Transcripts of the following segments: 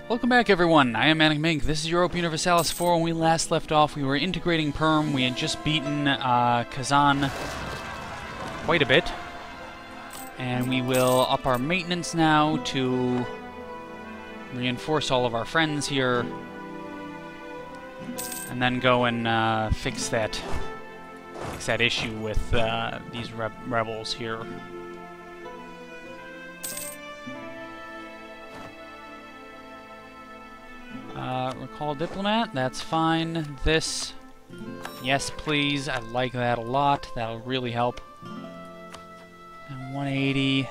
Welcome back, everyone. I am ManicMink. This is Europa Universalis 4. When we last left off, we were integrating Perm. We had just beaten Kazan quite a bit. And we will up our maintenance now to reinforce all of our friends here. And then go and fix that issue with these rebels here. Recall diplomat, that's fine. This, yes please, I like that a lot. That'll really help. And 180.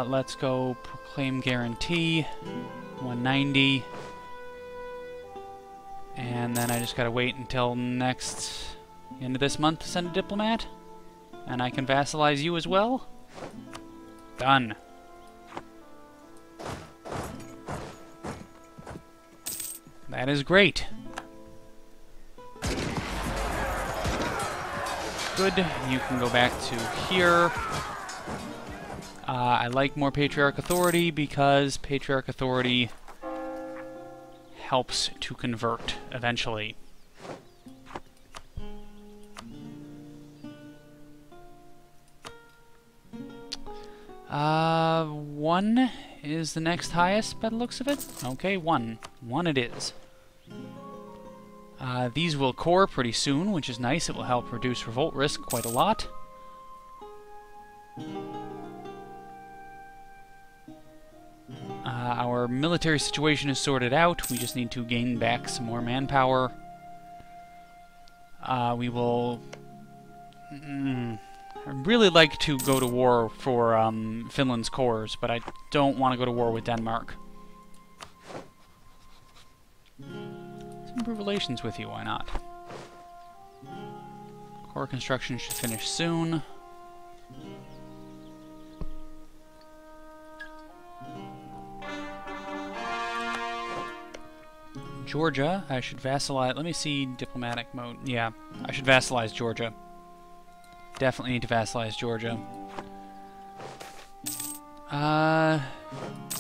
Let's go proclaim guarantee. 190. And then I just gotta wait until end of this month to send a diplomat. And I can vassalize you as well. Done. That is great. Good. You can go back to here. I like more Patriarch Authority because Patriarch Authority helps to convert eventually. One is the next highest by the looks of it. Okay, one. One it is. These will core pretty soon, which is nice. It will help reduce revolt risk quite a lot. Our military situation is sorted out. We just need to gain back some more manpower. We will... I'd really like to go to war for Finland's cores, but I don't want to go to war with Denmark. Let's improve relations with you, why not? Core construction should finish soon. Georgia, I should vassalize... Let me see diplomatic mode. Yeah, I should vassalize Georgia. Definitely need to vassalize Georgia.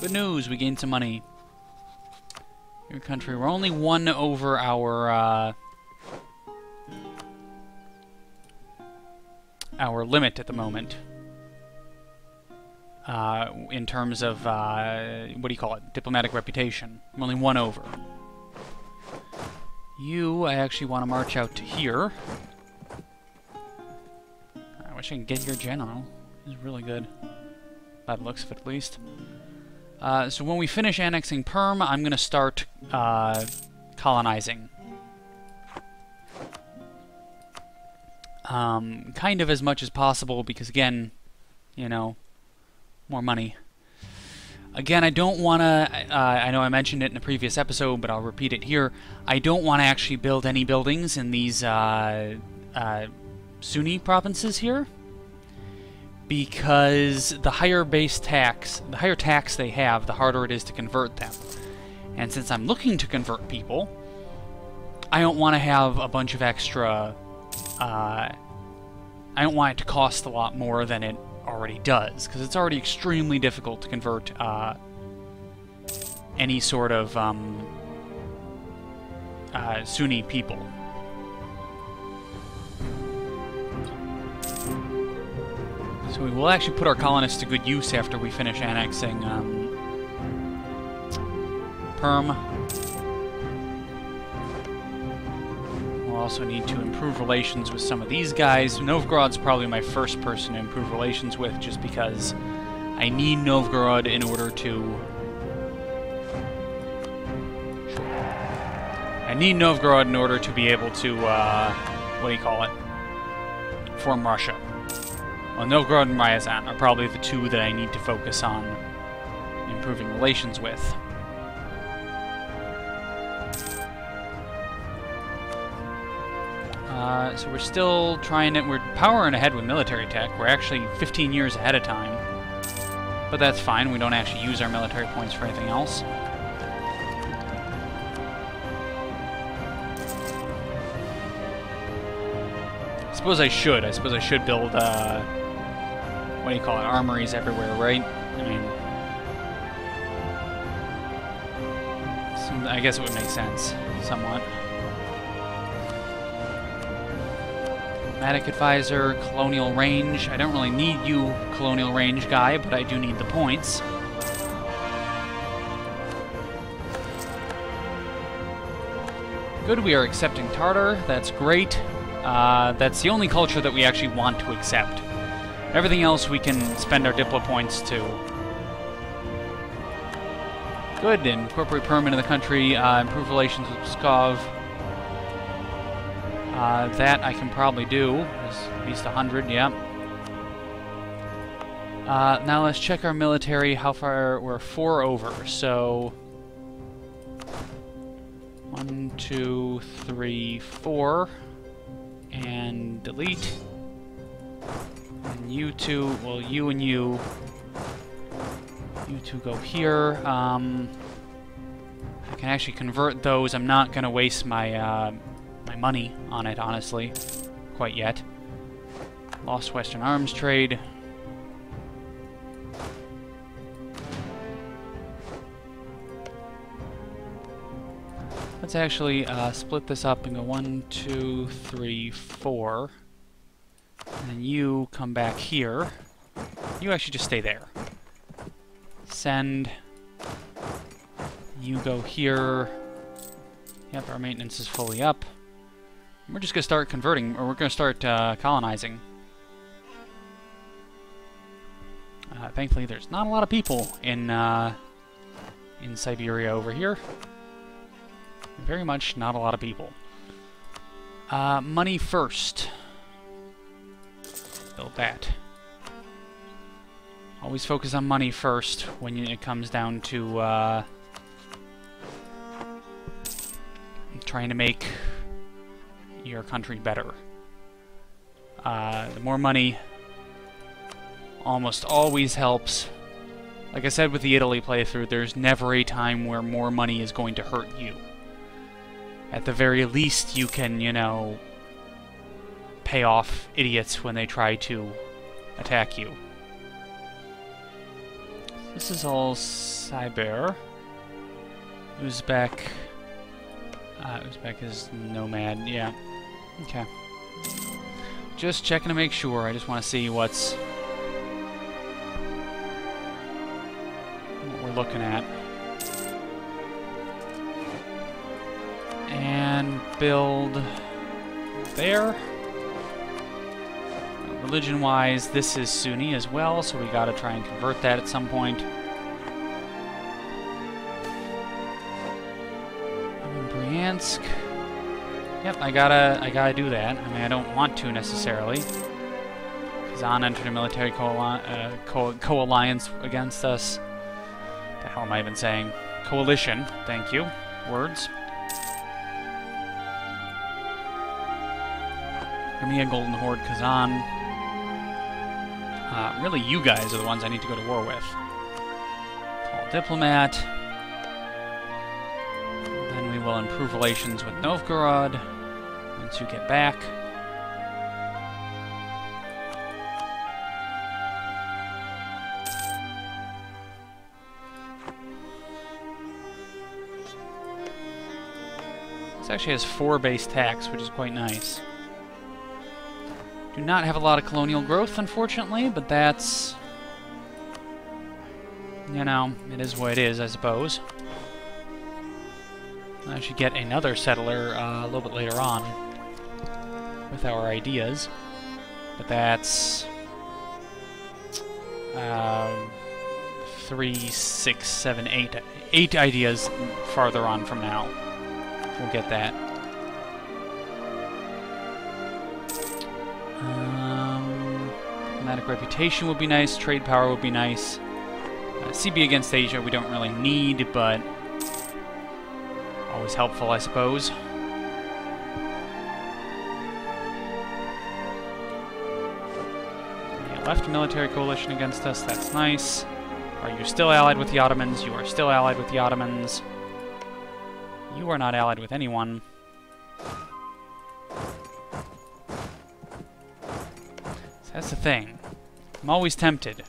Good news, we gained some money. Your country, we're only one over our limit at the moment. In terms of, what do you call it? Diplomatic reputation. We're only one over. You, I actually want to march out to here. I wish I could get your general. He's really good. By the looks of it, at least. So when we finish annexing Perm, I'm going to start colonizing. Kind of as much as possible, because again, you know, more money. Again, I don't want to... I know I mentioned it in a previous episode, but I'll repeat it here. I don't want to actually build any buildings in these Sunni provinces here, because the higher base tax, the higher tax they have, the harder it is to convert them. And since I'm looking to convert people, I don't want to have a bunch of extra... I don't want it to cost a lot more than it already does, because it's already extremely difficult to convert any sort of Sunni people. So we will actually put our colonists to good use after we finish annexing Perm. We'll also need to improve relations with some of these guys. Novgorod's probably my first person to improve relations with, just because I need Novgorod in order to... be able to, what do you call it? Form Russia. Well, Novgorod and Ryazan are probably the two that I need to focus on improving relations with. So we're still trying it. We're powering ahead with military tech. We're actually 15 years ahead of time. But that's fine. We don't actually use our military points for anything else. I suppose I should. I suppose I should build, what do you call it? Armories everywhere, right? I mean... I guess it would make sense, somewhat. Diplomatic advisor, colonial range. I don't really need you, colonial range guy, but I do need the points. Good, we are accepting Tartar. That's great. That's the only culture that we actually want to accept. Everything else we can spend our Diplo points to. Good, incorporate perm into the country, improve relations with Pskov. That I can probably do. There's at least 100, yeah. Now let's check our military, how far we're 4 over, so... 1, 2, 3, 4, and delete. And you two, well, you and you two go here. I can actually convert those. I'm not gonna waste my my money on it, honestly, quite yet. Lost Western arms trade. Let's actually split this up and go 1, 2, 3, 4. And then you come back here. You actually just stay there. Send. You go here. Yep, our maintenance is fully up. We're just going to start converting, or we're going to start colonizing. Thankfully, there's not a lot of people in Siberia over here. Very much not a lot of people. Money first. Build that. Always focus on money first when it comes down to trying to make your country better. The more money almost always helps. Like I said with the Italy playthrough, there's never a time where more money is going to hurt you. At the very least, you can, you know, pay off idiots when they try to attack you. This is all Siber. Uzbek. Uzbek is nomad, yeah. Okay. Just checking to make sure. I just want to see what we're looking at. And build there. Religion-wise, this is Sunni as well, so we gotta try and convert that at some point. Bryansk. Yep, I gotta do that. I mean, I don't want to necessarily. Kazan entered a military co-alliance against us. What the hell am I even saying? Coalition. Thank you. Words. Crimea, Golden Horde, Kazan. Really, you guys are the ones I need to go to war with. Call diplomat. Then we will improve relations with Novgorod once you get back. This actually has 4 base tax, which is quite nice. Do not have a lot of colonial growth, unfortunately, but that's... you know, it is what it is, I suppose. I should get another settler a little bit later on with our ideas. But that's... 3, 6, 7, 8. 8 ideas farther on from now. We'll get that. Diplomatic reputation would be nice. Trade power would be nice. CB against Asia we don't really need, but always helpful, I suppose. Yeah, left military coalition against us. That's nice. Are you still allied with the Ottomans? You are still allied with the Ottomans. You are not allied with anyone. That's the thing. I'm always tempted.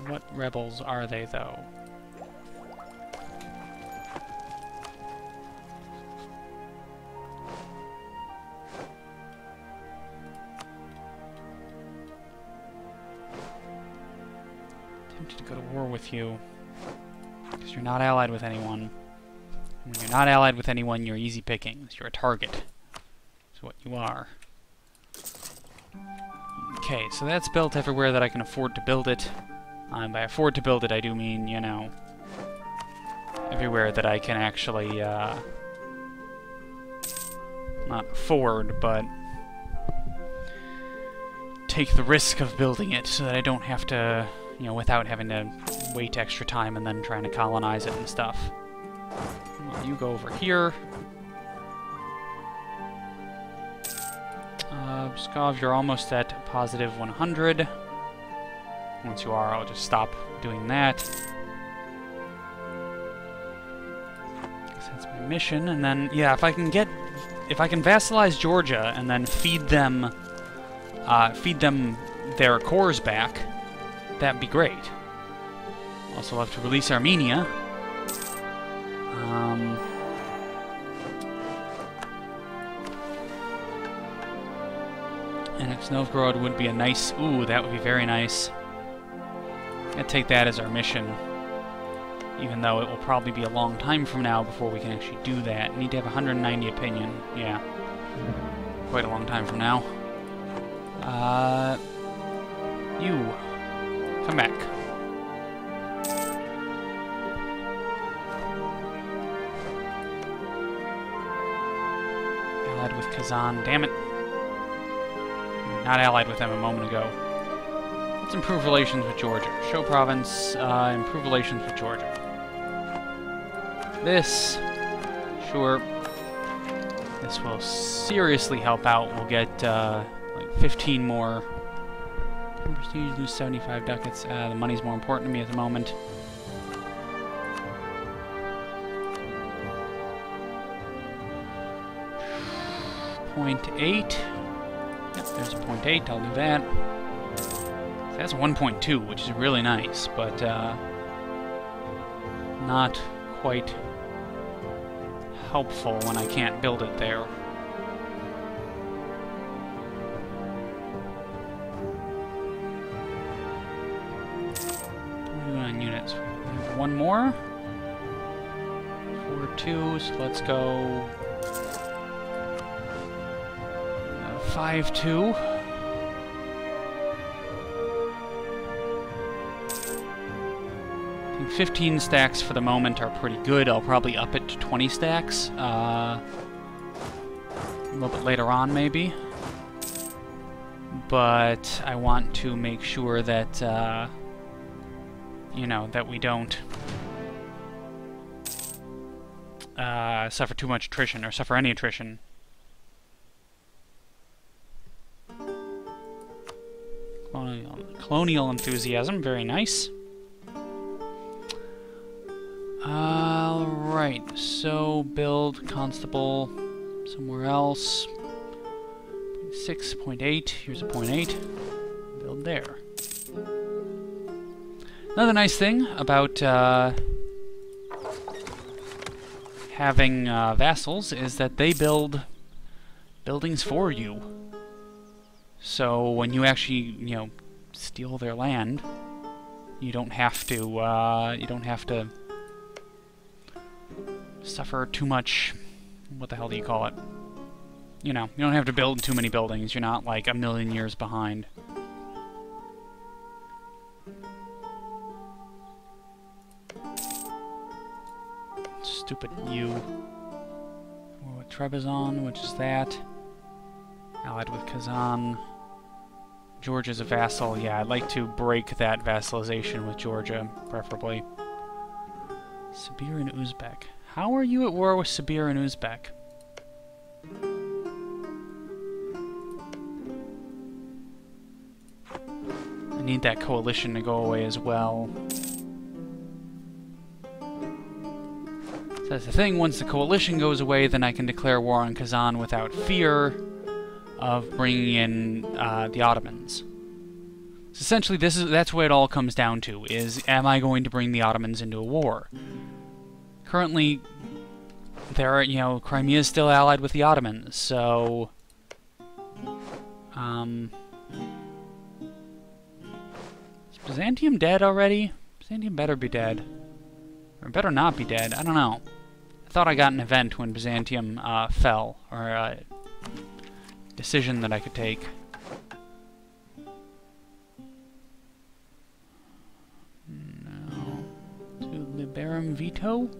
What rebels are they, though? tempted to go to war with you, because you're not allied with anyone. And when you're not allied with anyone, you're easy pickings. You're a target. That's what you are. Okay, so that's built everywhere that I can afford to build it. By afford to build it, I do mean, you know, everywhere that I can actually, not afford, but take the risk of building it so that I don't have to, you know, without having to wait extra time and then trying to colonize it and stuff. Well, you go over here. Pskov, you're almost at positive 100. Once you are, I'll just stop doing that. Guess that's my mission, and then, yeah, if I can vassalize Georgia and then feed them their cores back, that'd be great. Also love to release Armenia. And Novgorod would be a nice... Ooh, that would be very nice. I'd take that as our mission. Even though it will probably be a long time from now before we can actually do that. Need to have 190 opinion. Yeah. Quite a long time from now. You. Come back. Allied with Kazan. Damn it. Not allied with them a moment ago. Let's improve relations with Georgia. Show province, improve relations with Georgia. This, sure. This will seriously help out. We'll get, like 15 more. Prestige, lose 75 ducats. The money's more important to me at the moment. .8. Yep, there's a .8, I'll do that. So that's 1.2, which is really nice, but not quite helpful when I can't build it there. What are we doing on units? We have one more. 4-2, so let's go 5-2. I think 15 stacks for the moment are pretty good. I'll probably up it to 20 stacks. A little bit later on, maybe. But I want to make sure that, you know, that we don't suffer too much attrition, or suffer any attrition. Colonial enthusiasm, very nice. Alright, so build constable somewhere else. 6.8, here's a .8. Build there. Another nice thing about having vassals is that they build buildings for you. So when you actually, you know, steal their land, you don't have to suffer too much. What the hell do you call it? You know, you don't have to build too many buildings. You're not like a million years behind. Stupid you. War with Trebizond, which is that. Allied with Kazan. Georgia's a vassal. Yeah, I'd like to break that vassalization with Georgia, preferably. Sibir and Uzbek. How are you at war with Sibir and Uzbek? I need that coalition to go away as well. So that's the thing, once the coalition goes away, then I can declare war on Kazan without fear of bringing in the Ottomans. So essentially, that's what it all comes down to, is am I going to bring the Ottomans into a war? Currently, you know, Crimea is still allied with the Ottomans, so Byzantium dead already? Byzantium better be dead. Or better not be dead. I don't know. I thought I got an event when Byzantium fell. Or a decision that I could take. No. To Liberum Veto?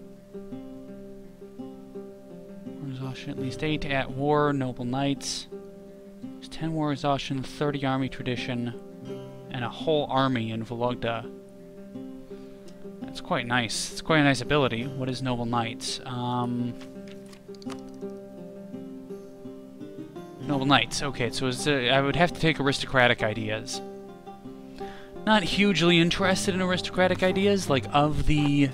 War exhaustion, at least 8 at war. Noble Knights. There's 10 war exhaustion, 30 army tradition, and a whole army in Vologda. That's quite nice. It's quite a nice ability. What is Noble Knights? Noble Knights. Okay, so I would have to take aristocratic ideas. Not hugely interested in aristocratic ideas, like of the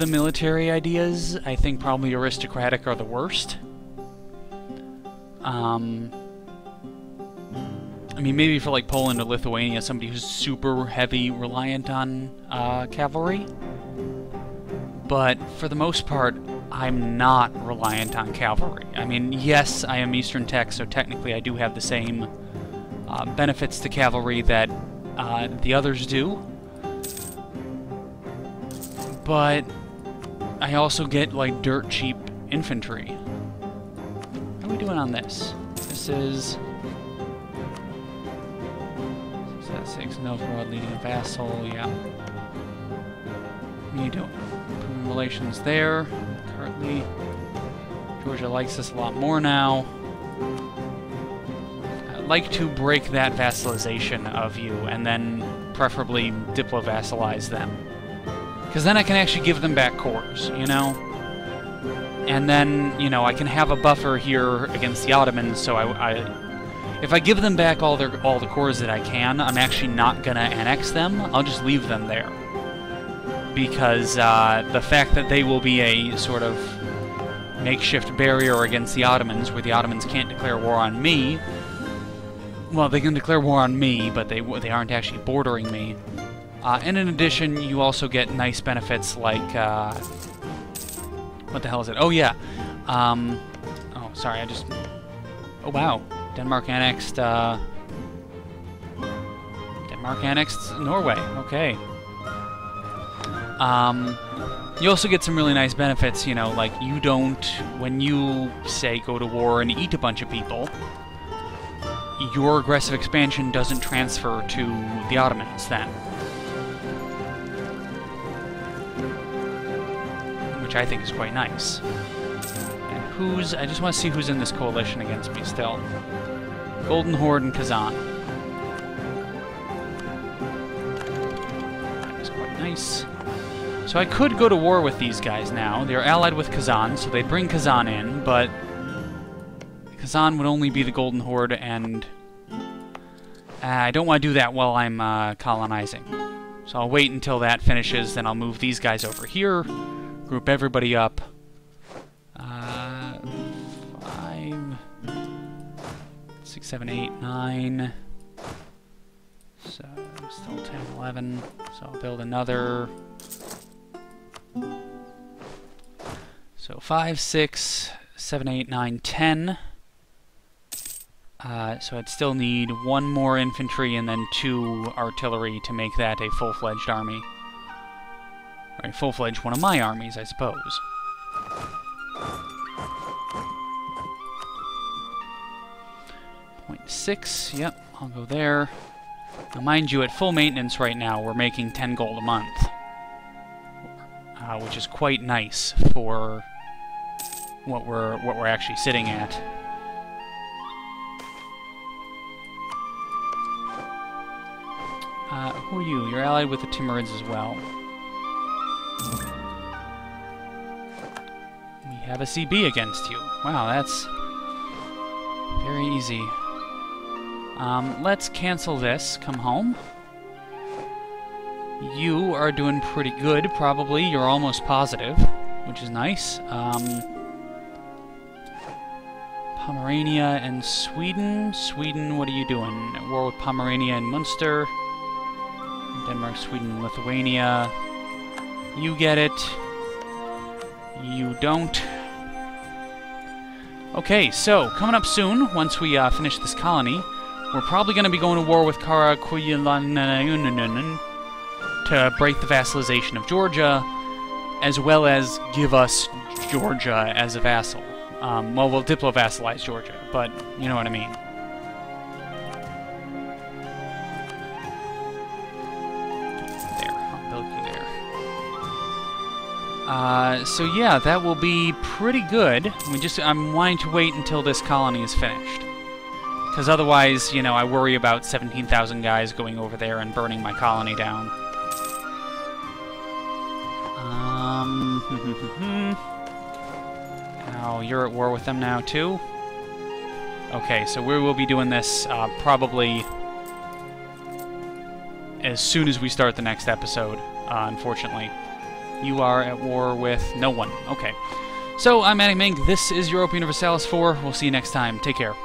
military ideas. I think probably aristocratic are the worst. I mean, maybe for like Poland or Lithuania, somebody who's super heavy reliant on cavalry. But for the most part, I'm not reliant on cavalry. I mean, yes, I am Eastern Tech, so technically I do have the same benefits to cavalry that the others do. But I also get, like, dirt cheap infantry. How are we doing on this? This is... 6 Novgorod leading a vassal, yeah. What are you doing? Improving relations there. Currently, Georgia likes us a lot more now. I'd like to break that vassalization of you, and then preferably diplo-vassalize them. Because then I can actually give them back cores, you know? And then, you know, I can have a buffer here against the Ottomans, so if I give them back all the cores that I can, I'm actually not gonna annex them. I'll just leave them there. Because the fact that they will be a sort of makeshift barrier against the Ottomans, where the Ottomans can't declare war on me. Well, they can declare war on me, but they aren't actually bordering me. And in addition, you also get nice benefits like... what the hell is it? Oh, yeah. Oh, sorry, I just... Oh, wow. Denmark annexed Norway. Okay. You also get some really nice benefits, you know, like you don't, when you, say, go to war and eat a bunch of people, your aggressive expansion doesn't transfer to the Ottomans then. Which I think is quite nice. And I just want to see who's in this coalition against me still. Golden Horde and Kazan. That is quite nice. So I could go to war with these guys now. They're allied with Kazan, so they'd bring Kazan in, but Kazan would only be the Golden Horde, and I don't want to do that while I'm colonizing. So I'll wait until that finishes, then I'll move these guys over here, group everybody up. 6, 7, 8, 9. So, still 10, 11. So I'll build another. So 5, 6, 7, 8, 9, 10. So I'd still need 1 more infantry and then 2 artillery to make that a full-fledged army. Or a full-fledged one of my armies, I suppose. 0.6, yep, I'll go there. Now, mind you, at full maintenance right now, we're making 10 gold a month. Which is quite nice for what we're actually sitting at. Who are you? You're allied with the Timurids as well. We have a CB against you. Wow, that's very easy. Let's cancel this. Come home. You are doing pretty good, probably. You're almost positive, which is nice. Pomerania and Sweden. Sweden, what are you doing? At war with Pomerania and Munster. Denmark, Sweden, Lithuania. You get it. You don't. Okay, so, coming up soon, once we finish this colony, We're probably going to be going to war with Kara Kuyilan to break the vassalization of Georgia, as well as give us Georgia as a vassal. Well, we'll diplo-vassalize Georgia, but you know what I mean. There, I'll build you there. So yeah, that will be pretty good. I'm wanting to wait until this colony is finished. Because otherwise, you know, I worry about 17,000 guys going over there and burning my colony down. Now, you're at war with them now, too? Okay, so we will be doing this probably as soon as we start the next episode, unfortunately. You are at war with no one. Okay. So, I'm ManicMink. This is Europa Universalis 4. We'll see you next time. Take care.